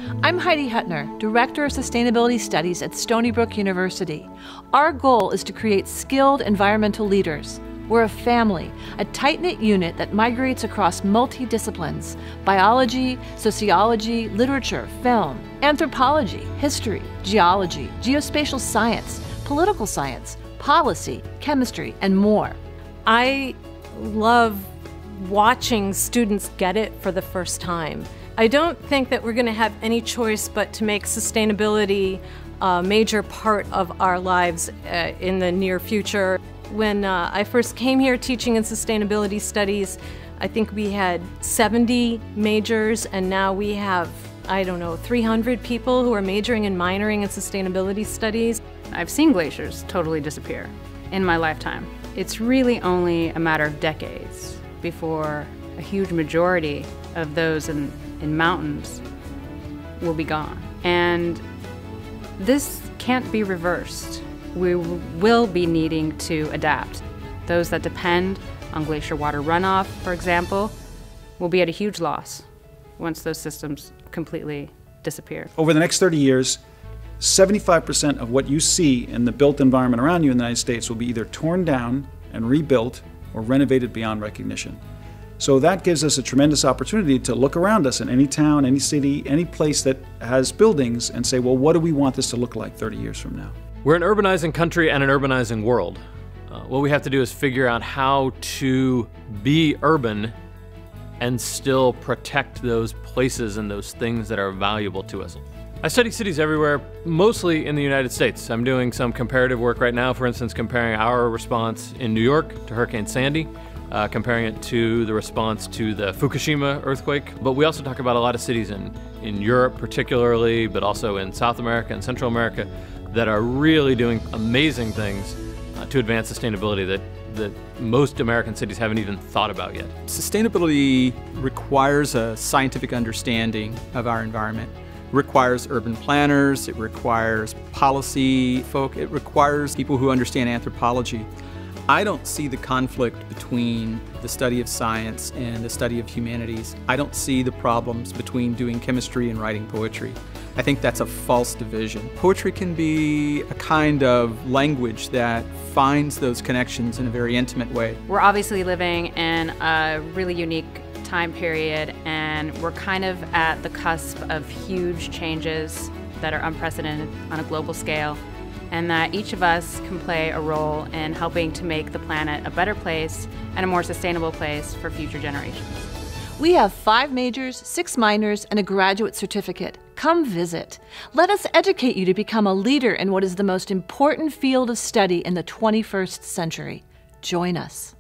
I'm Heidi Hutner, Director of Sustainability Studies at Stony Brook University. Our goal is to create skilled environmental leaders. We're a family, a tight-knit unit that migrates across multidisciplines: biology, sociology, literature, film, anthropology, history, geology, geospatial science, political science, policy, chemistry, and more. I love watching students get it for the first time. I don't think that we're going to have any choice but to make sustainability a major part of our lives in the near future. When I first came here teaching in sustainability studies, I think we had 70 majors, and now we have, 300 people who are majoring and minoring in sustainability studies. I've seen glaciers totally disappear in my lifetime. It's really only a matter of decades before a huge majority of those in mountains will be gone. And this can't be reversed. We will be needing to adapt. Those that depend on glacier water runoff, for example, will be at a huge loss once those systems completely disappear. Over the next 30 years, 75% of what you see in the built environment around you in the United States will be either torn down and rebuilt or renovated beyond recognition. So that gives us a tremendous opportunity to look around us in any town, any city, any place that has buildings and say, well, what do we want this to look like 30 years from now? We're an urbanizing country and an urbanizing world. What we have to do is figure out how to be urban and still protect those places and those things that are valuable to us. I study cities everywhere, mostly in the United States. I'm doing some comparative work right now, for instance, comparing our response in New York to Hurricane Sandy, comparing it to the response to the Fukushima earthquake. But we also talk about a lot of cities in Europe particularly, but also in South America and Central America that are really doing amazing things to advance sustainability that most American cities haven't even thought about yet. Sustainability requires a scientific understanding of our environment. It requires urban planners, it requires policy folk, it requires people who understand anthropology. I don't see the conflict between the study of science and the study of humanities. I don't see the problems between doing chemistry and writing poetry. I think that's a false division. Poetry can be a kind of language that finds those connections in a very intimate way. We're obviously living in a really unique time period, and we're kind of at the cusp of huge changes that are unprecedented on a global scale, and that each of us can play a role in helping to make the planet a better place and a more sustainable place for future generations. We have 5 majors, 6 minors, and a graduate certificate. Come visit. Let us educate you to become a leader in what is the most important field of study in the 21st century. Join us.